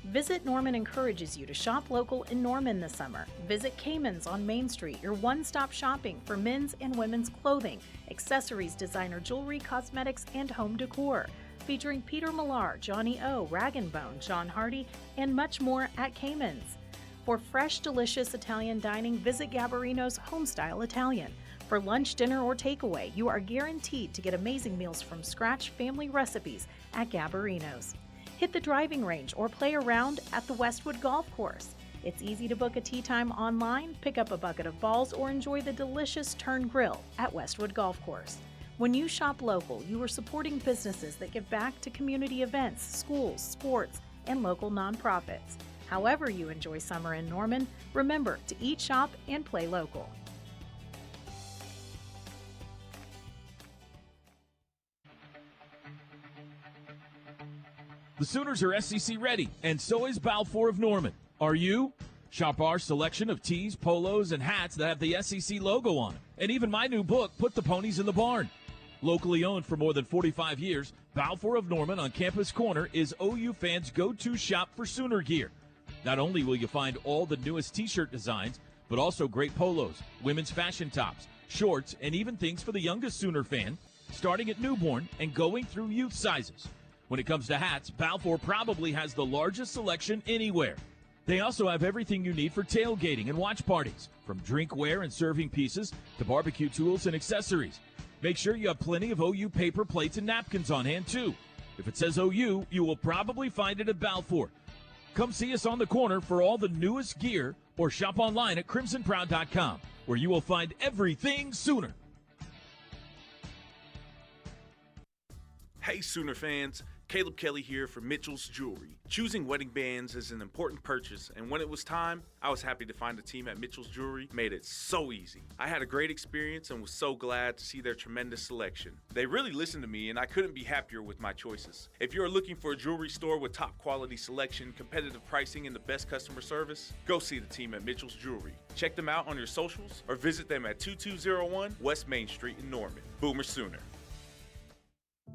Visit Norman encourages you to shop local in Norman this summer. Visit Cayman's on Main Street, your one-stop shopping for men's and women's clothing, accessories, designer jewelry, cosmetics, and home decor. Featuring Peter Millar, Johnny O, Rag & Bone, John Hardy, and much more at Cayman's. For fresh, delicious Italian dining, visit Gabarino's Homestyle Italian. For lunch, dinner, or takeaway, you are guaranteed to get amazing meals from scratch family recipes at Gabarino's. Hit the driving range or play around at the Westwood Golf Course. It's easy to book a tee time online, pick up a bucket of balls, or enjoy the delicious Turn Grill at Westwood Golf Course. When you shop local, you are supporting businesses that give back to community events, schools, sports, and local nonprofits. However you enjoy summer in Norman, remember to eat, shop, and play local. The Sooners are SEC ready, and so is Balfour of Norman. Are you? Shop our selection of tees, polos, and hats that have the SEC logo on them. And even my new book, Put the Ponies in the Barn. Locally owned for more than 45 years, Balfour of Norman on Campus Corner is OU fans' go-to shop for Sooner gear. Not only will you find all the newest t-shirt designs, but also great polos, women's fashion tops, shorts, and even things for the youngest Sooner fan, starting at newborn and going through youth sizes. When it comes to hats, Balfour probably has the largest selection anywhere. They also have everything you need for tailgating and watch parties, from drinkware and serving pieces to barbecue tools and accessories. Make sure you have plenty of OU paper plates and napkins on hand, too. If it says OU, you will probably find it at Balfour. Come see us on the corner for all the newest gear or shop online at crimsonproud.com, where you will find everything Sooner. Hey Sooner fans, Caleb Kelly here for Mitchell's Jewelry. Choosing wedding bands is an important purchase, and when it was time, I was happy to find a team at Mitchell's Jewelry made it so easy. I had a great experience and was so glad to see their tremendous selection. They really listened to me, and I couldn't be happier with my choices. If you're looking for a jewelry store with top quality selection, competitive pricing, and the best customer service, go see the team at Mitchell's Jewelry. Check them out on your socials or visit them at 2201 West Main Street in Norman. Boomer Sooner.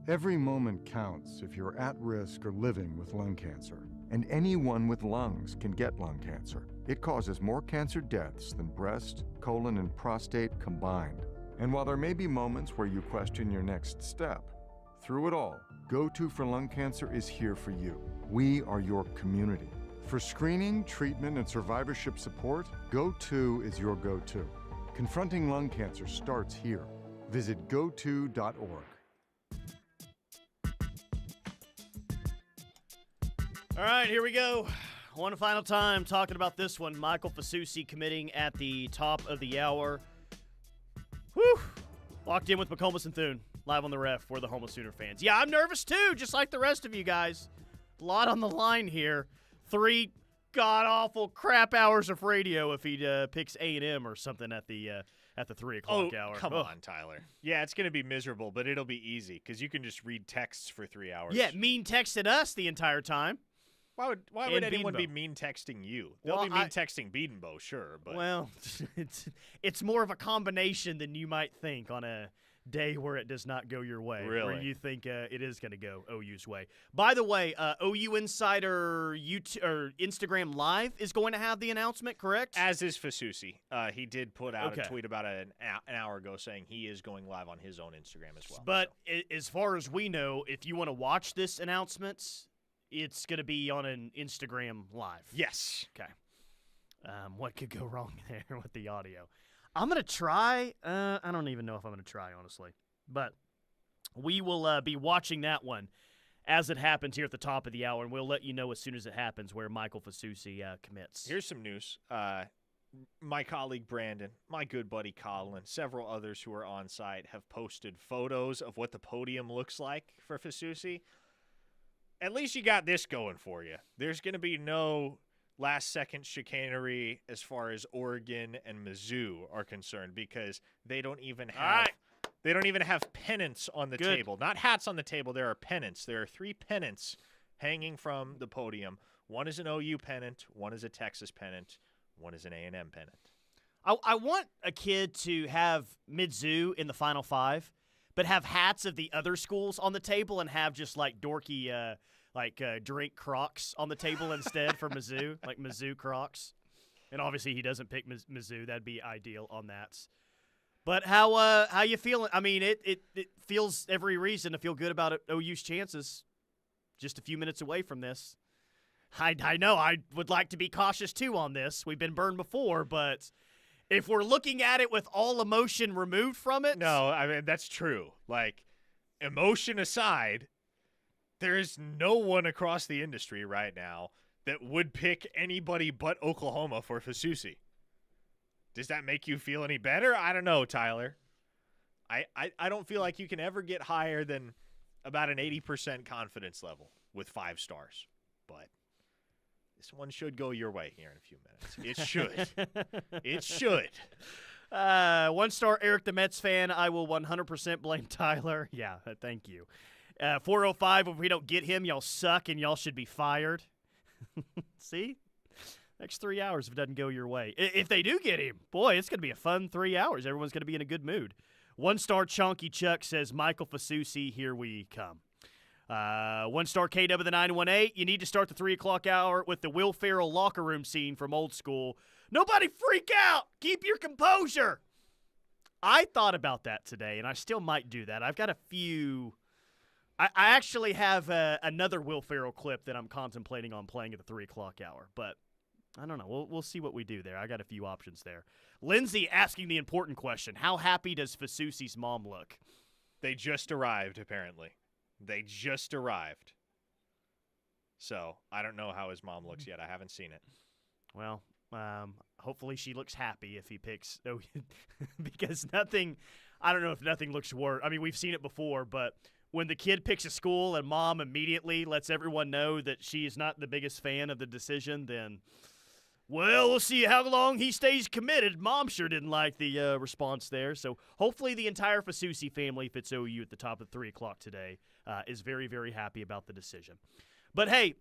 Every moment counts if you're at risk or living with lung cancer. And anyone with lungs can get lung cancer. It causes more cancer deaths than breast, colon, and prostate combined. And while there may be moments where you question your next step, through it all, Go-To for Lung Cancer is here for you. We are your community. For screening, treatment, and survivorship support, Go-To is your go-to. Confronting lung cancer starts here. Visit goto.org. All right, here we go. One final time talking about this one. Michael Fasusi committing at the top of the hour. Whew. Locked in with McComas and Thune. Live on the ref for the Homo Sooner fans. Yeah, I'm nervous too, just like the rest of you guys. A lot on the line here. 3 god-awful crap hours of radio if he picks A&M or something at the 3 o'clock hour. Come on, Tyler. Yeah, it's going to be miserable, but it'll be easy because you can just read texts for 3 hours. Yeah, mean texted us the entire time. Why would anyone be mean texting you? They'll be mean texting Biedenbow, sure, but well, it's more of a combination than you might think on a day where it does not go your way, really? Where you think it is going to go OU's way. By the way, OU Insider Instagram Live is going to have the announcement, correct? As is Fasusi. He did put out a tweet about an hour ago saying he is going live on his own Instagram as well. But as far as we know, if you want to watch this announcement, it's going to be on an Instagram Live. Yes. Okay. What could go wrong there with the audio? I'm going to try. I don't even know if I'm going to try, honestly. But we will be watching that one as it happens here at the top of the hour, and we'll let you know as soon as it happens where Michael Fasusi commits. Here's some news. My colleague Brandon, my good buddy Colin, several others who are on site have posted photos of what the podium looks like for Fasusi. At least you got this going for you. There's going to be no last-second chicanery as far as Oregon and Mizzou are concerned because they don't even have pennants on the table. Not hats on the table. There are pennants. There are 3 pennants hanging from the podium. One is an OU pennant. One is a Texas pennant. One is an A&M pennant. I want a kid to have Mizzou in the Final 5. But have hats of the other schools on the table and have just like dorky, drink Crocs on the table instead for Mizzou, like Mizzou Crocs. And obviously he doesn't pick Mizzou. That'd be ideal on that. But how you feeling? I mean, it feels every reason to feel good about OU's chances. Just a few minutes away from this. I know I would like to be cautious too on this. We've been burned before, but if we're looking at it with all emotion removed from it. No, I mean, that's true. Like, emotion aside, there is no one across the industry right now that would pick anybody but Oklahoma for Fasusi. Does that make you feel any better? I don't know, Tyler. I don't feel like you can ever get higher than about an 80% confidence level with 5 stars. But this one should go your way here in a few minutes. It should. It should. 1-star Eric the Mets fan. I will 100% blame Tyler. Yeah, thank you. 405, if we don't get him, y'all suck and y'all should be fired. See? Next 3 hours if it doesn't go your way. If they do get him, boy, it's going to be a fun 3 hours. Everyone's going to be in a good mood. 1-star Chonky Chuck says, Michael Fasusi, here we come. 1-star KW the 918, you need to start the 3 o'clock hour with the Will Ferrell locker room scene from Old School. Nobody freak out! Keep your composure! I thought about that today, and I still might do that. I've got a few. I actually have another Will Ferrell clip that I'm contemplating on playing at the 3 o'clock hour, but I don't know. We'll see what we do there. I got a few options there. Lindsay asking the important question, how happy does Fasusi's mom look? They just arrived, apparently. They just arrived. So, I don't know how his mom looks yet. I haven't seen it. Well, Hopefully she looks happy if he picks OU because I don't know if nothing looks worse. I mean, we've seen it before, but when the kid picks a school and mom immediately lets everyone know that she is not the biggest fan of the decision, then, well, we'll see how long he stays committed. Mom sure didn't like the response there. So hopefully the entire Fasusi family, if it's OU at the top of 3 o'clock today, is very, very happy about the decision. But, hey,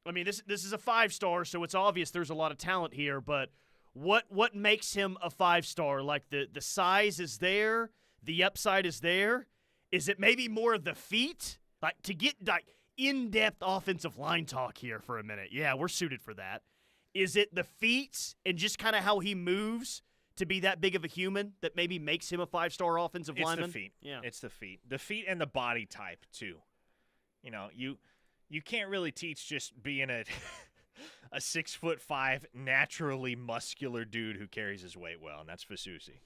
I mean, this is a 5-star, so it's obvious there's a lot of talent here. But what makes him a 5-star? Like the size is there, the upside is there. Is it maybe more of the feet? Like to get in-depth offensive line talk here for a minute. Yeah, we're suited for that. Is it the feet and just kind of how he moves to be that big of a human that maybe makes him a 5-star offensive lineman? It's the feet. Yeah, it's the feet. The feet and the body type too. You know, you can't really teach just being a 6'5" naturally muscular dude who carries his weight well, and that's Fasusi.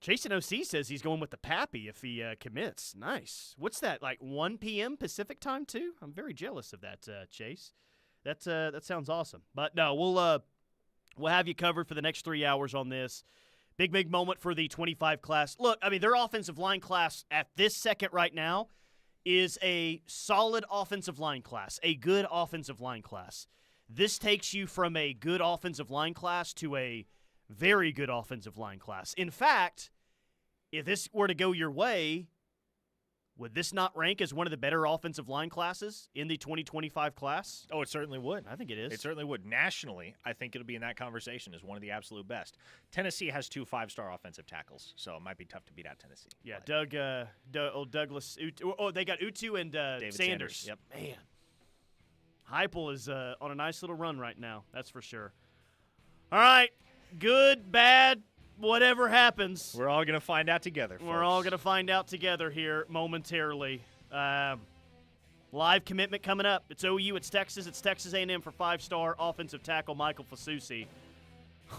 Jason O.C. says he's going with the Pappy if he commits. Nice. What's that, like 1 p.m. Pacific time too? I'm very jealous of that, Chase. That sounds awesome. But no, we'll have you covered for the next 3 hours on this. Big moment for the 25 class. Look, I mean, their offensive line class at this second right now is a solid offensive line class, a good offensive line class. This takes you from a good offensive line class to a very good offensive line class. In fact, if this were to go your way, would this not rank as one of the better offensive line classes in the 2025 class? Oh, it certainly would. I think it is. It certainly would. Nationally, I think it'll be in that conversation as one of the absolute best. Tennessee has 2 5-star offensive tackles, so it might be tough to beat out Tennessee. Yeah, Douglas. They got Utu and David Sanders. Yep. Man. Heupel is on a nice little run right now, that's for sure. All right, good, bad, whatever happens. We're all going to find out together, folks. We're all going to find out together here momentarily. Live commitment coming up. It's OU, it's Texas A&M for 5-star offensive tackle Michael Fasusi.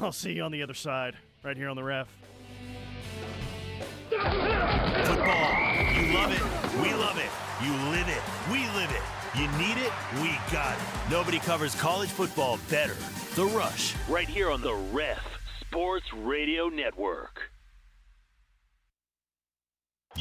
I'll see you on the other side, right here on the Ref. Football. You love it. We love it. You live it. We live it. You need it. We got it. Nobody covers college football better. The Rush. Right here on the Ref Sports Radio Network.